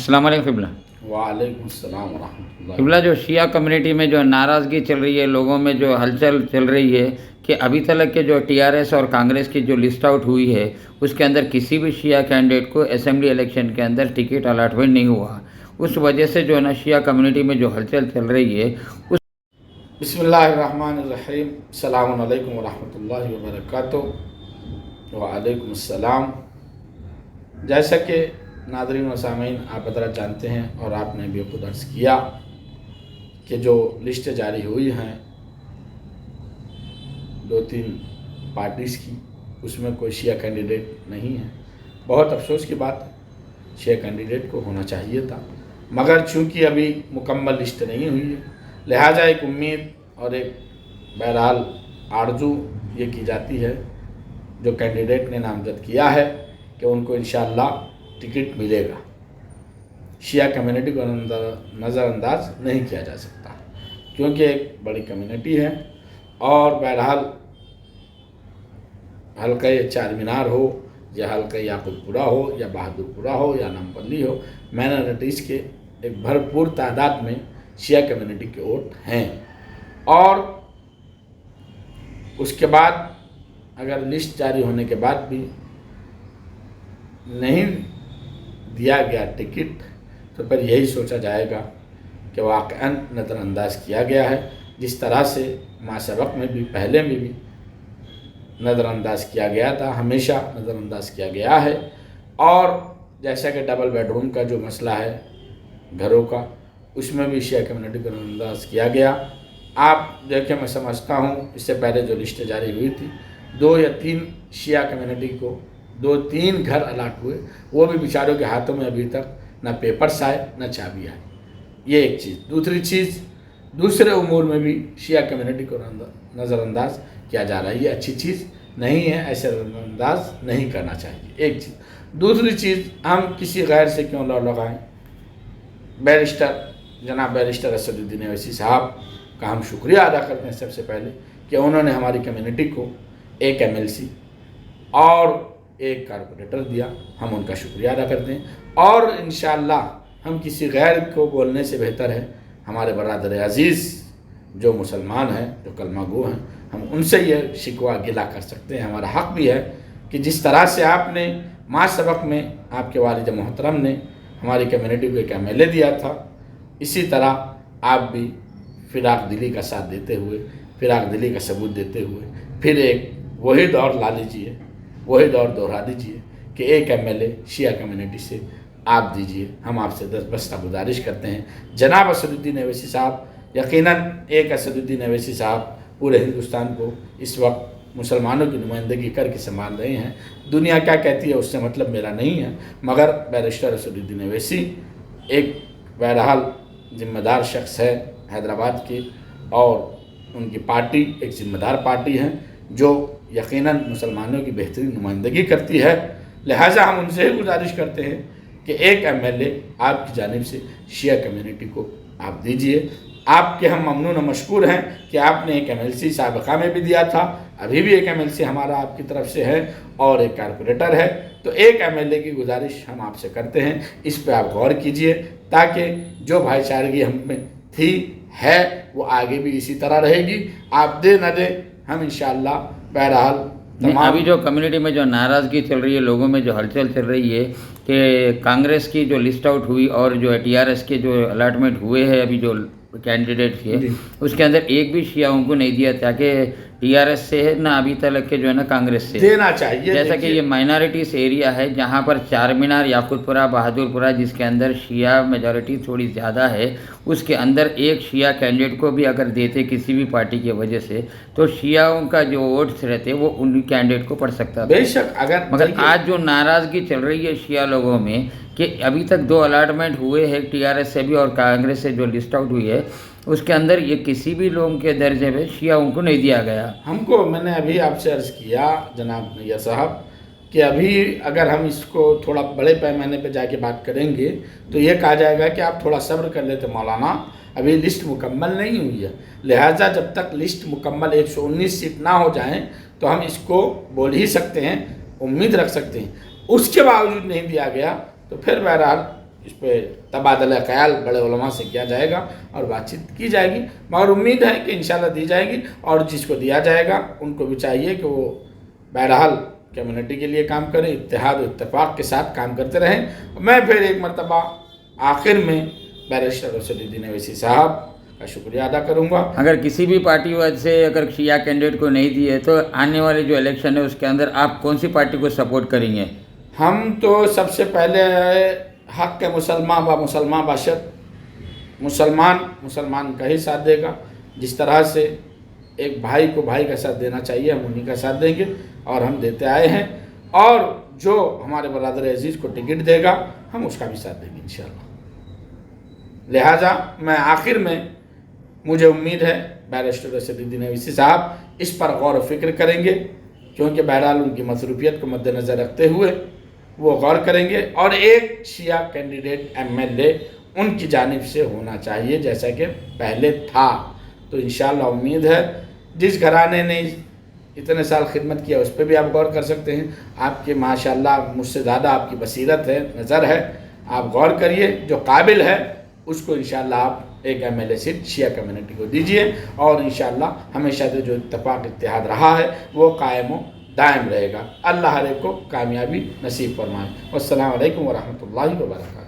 अस्सलाम वालेकुम क़िबला। वालेकुम अस्सलाम वरहमतुल्लाह। क़िबला, जो शिया कम्युनिटी में जो नाराज़गी चल रही है, लोगों में जो हलचल चल रही है कि अभी तक के जो टीआरएस और कांग्रेस की जो लिस्ट आउट हुई है उसके अंदर किसी भी शिया कैंडिडेट को असेंबली इलेक्शन के अंदर टिकट अलॉटमेंट नहीं हुआ। उस वजह से जो है ना शिया कम्युनिटी में जो हलचल चल रही है उस बिस्मिल्लाहिर्रहमानिर्रहीम। अस्सलामु अलैकुम वरहमतुल्लाहि वबरकातुहू। वालेकुम अस्सलाम। जैसा कि नाज़रीन व सामीन आप हज़रात जानते हैं और आपने भी खुद अर्ज़ किया कि जो लिस्ट जारी हुई हैं 2-3 पार्टीज़ की, उसमें कोई शिया कैंडिडेट नहीं है। बहुत अफसोस की बात है, शिया कैंडिडेट को होना चाहिए था, मगर चूँकि अभी मुकम्मल लिस्ट नहीं हुई है, लिहाजा एक उम्मीद और एक बहरहाल आरज़ू ये की जाती है जो कैंडिडेट ने नामज़द किया है कि उनको इंशाअल्लाह टिकट मिलेगा। शिया कम्युनिटी को नज़रअंदाज नहीं किया जा सकता क्योंकि एक बड़ी कम्युनिटी है और बहरहाल हल्का चारमीनार हो या हल्का याकुतपुरा हो या बहादुरपुरा हो या नामपल्ली हो, माइनॉरिटीज़ के एक भरपूर तादाद में शिया कम्युनिटी के वोट हैं। और उसके बाद अगर लिस्ट जारी होने के बाद भी नहीं दिया गया टिकट तो फिर यही सोचा जाएगा कि वाक़अन नज़रअंदाज किया गया है, जिस तरह से मासबक में भी पहले में भी नज़रअंदाज किया गया था, हमेशा नज़रअंदाज किया गया है। और जैसा कि डबल बेडरूम का जो मसला है घरों का, उसमें भी शिया कम्युनिटी को नज़रअंदाज किया गया। आप देखें, मैं समझता हूँ इससे पहले जो लिस्ट जारी हुई थी 2 या 3 शिया कम्युनिटी को 2-3 घर अलाट हुए, वो भी बेचारों के हाथों में अभी तक न पेपर्स आए न चाबी आए। ये एक चीज़। दूसरी चीज़, दूसरे उमूर में भी शिया कम्युनिटी को नज़रअंदाज किया जा रहा है। ये अच्छी चीज़ नहीं है, ऐसे नज़रअंदाज नहीं करना चाहिए, एक चीज़। दूसरी चीज़, हम किसी गैर से क्यों लौ लगाएँ। जनाब बैरिस्टर असदुद्दीन ओवैसी साहब का हम शुक्रिया अदा करते हैं सबसे पहले कि उन्होंने हमारी कम्युनिटी को एक MLC और एक कारपोरेटर दिया, हम उनका शुक्रिया अदा करते हैं। और इंशाअल्लाह हम किसी गैर को बोलने से बेहतर है हमारे बरादर अज़ीज़ जो मुसलमान हैं, जो कलमा गो हैं, हम उनसे ये शिकवा गिला कर सकते हैं। हमारा हक़ भी है कि जिस तरह से आपने माँ सबक में आपके वालिद मोहतरम ने हमारी कम्युनिटी को एक MLA दिया था, इसी तरह आप भी फ़िराक़ दिली का साथ देते हुए, फ़िराक़ दिली का सबूत देते हुए फिर एक वही दौर ला लीजिए, वही दौर दोहरा दीजिए कि एक MLA शिया कम्युनिटी से आप दीजिए। हम आपसे दस्तबस्ता गुजारिश करते हैं। जनाब असदुद्दीन ओवैसी साहब, यकीनन एक असदुद्दीन ओवैसी साहब पूरे हिंदुस्तान को इस वक्त मुसलमानों की नुमाइंदगी करके संभाल रहे हैं। दुनिया क्या कहती है उससे मतलब मेरा नहीं है, मगर बैरिस्टर असदुद्दीन ओवैसी एक बहरहाल ज़िम्मेदार शख्स है हैदराबाद की, और उनकी पार्टी एक ज़िम्मेदार पार्टी है जो यकीनन मुसलमानों की बेहतरीन नुमाइंदगी करती है। लिहाजा हम उनसे ही गुजारिश करते हैं कि एक MLA आपकी जानिब से शिया कम्युनिटी को आप दीजिए। आपके हम ममनून और मशकूर हैं कि आपने एक MLC साबिक़ा में भी दिया था, अभी भी एक MLC हमारा आपकी तरफ से है और एक कारपोरेटर है। तो एक MLA की गुजारिश हम आपसे करते हैं, इस पर आप गौर कीजिए ताकि जो भाईचारगी हम में थी है वो आगे भी इसी तरह रहेगी। आप दे न दे, हम इंशाअल्लाह बहरहाल अभी जो कम्युनिटी में जो नाराज़गी चल रही है, लोगों में जो हलचल चल रही है कि कांग्रेस की जो लिस्ट आउट हुई और जो TRS के जो अलॉटमेंट हुए हैं अभी जो कैंडिडेट थे उसके अंदर एक भी शियाओं को नहीं दिया, ताकि TRS से है ना अभी तक के जो है ना कांग्रेस से देना चाहिए। जैसा कि ये माइनॉरिटीज़ एरिया है जहाँ पर चारमीनार, याकुतपुरा, बहादुरपुरा जिसके अंदर शिया मेजॉरिटी थोड़ी ज़्यादा है, उसके अंदर एक शिया कैंडिडेट को भी अगर देते किसी भी पार्टी की वजह से तो शियाओं का जो वोट्स रहते वो उन कैंडिडेट को पड़ सकता था बेशक। मगर आज जो नाराज़गी चल रही है शिया लोगों में कि अभी तक 2 अलॉटमेंट हुए हैं TRS से भी और कांग्रेस से जो लिस्ट आउट हुई है उसके अंदर ये किसी भी लोगों के दर्जे में शियाओं को नहीं दिया गया। मैंने अभी आपसे अर्ज़ किया जनाब नैया साहब कि अभी अगर हम इसको थोड़ा बड़े पैमाने पे जाके बात करेंगे तो ये कहा जाएगा कि आप थोड़ा सब्र कर लेते मौलाना, अभी लिस्ट मुकम्मल नहीं हुई है। लिहाजा जब तक लिस्ट मुकम्मल 119 सीट ना हो जाएं तो हम इसको बोल ही सकते हैं, उम्मीद रख सकते हैं। उसके बावजूद नहीं दिया गया तो फिर बहरहाल इस पे तबादला ख्याल बड़े उलमा से किया जाएगा और बातचीत की जाएगी, मगर उम्मीद है कि इंशाल्लाह दी जाएगी। और जिसको दिया जाएगा उनको भी चाहिए कि वो बहरहाल कम्युनिटी के लिए काम करें, इत्तेहाद और इत्तेफाक के साथ काम करते रहें। मैं फिर एक मरतबा आखिर में बैरिस्टर असदुद्दीन अवैसी साहब का शुक्रिया अदा करूँगा। अगर किसी भी पार्टी वजह से अगर शिया कैंडिडेट को नहीं दिए तो आने वाले जो इलेक्शन है उसके अंदर आप कौन सी पार्टी को सपोर्ट करेंगे? हम तो सबसे पहले हक के मुसलमान व मुसलमान बाशर, मुसलमान का ही साथ देगा। जिस तरह से एक भाई को भाई का साथ देना चाहिए, हम उन्हीं का साथ देंगे और हम देते आए हैं। और जो हमारे बरादर अजीज़ को टिकट देगा हम उसका भी साथ देंगे इंशाअल्लाह। लिहाजा मैं आखिर में, मुझे उम्मीद है बैरिस्टर असदुद्दीन अवैसी साहब इस पर गौर व फिक्र करेंगे, क्योंकि बहरहाल उनकी मसरूफियत को मद्देनज़र रखते हुए वो गौर करेंगे। और एक शिया कैंडिडेट MLA उनकी जानिब से होना चाहिए जैसा कि पहले था। तो इंशाअल्लाह उम्मीद है जिस घराने ने इतने साल खिदमत किया उस पर भी आप गौर कर सकते हैं। आपके माशाअल्लाह मुझसे ज़्यादा आपकी बसीरत है, नज़र है, आप गौर करिए। जो काबिल है उसको इंशाअल्लाह आप एक MLA सीट शिया कम्युनिटी को दीजिए और इंशाअल्लाह हमेशा से जो इत्तेफाक इत्तेहाद रहा है वो कायम दायम रहेगा। अल्लाह हर एक को कामयाबी नसीब फरमाए। अस्सलामु अलैकुम व रहमतुल्लाहि व बरकातहू।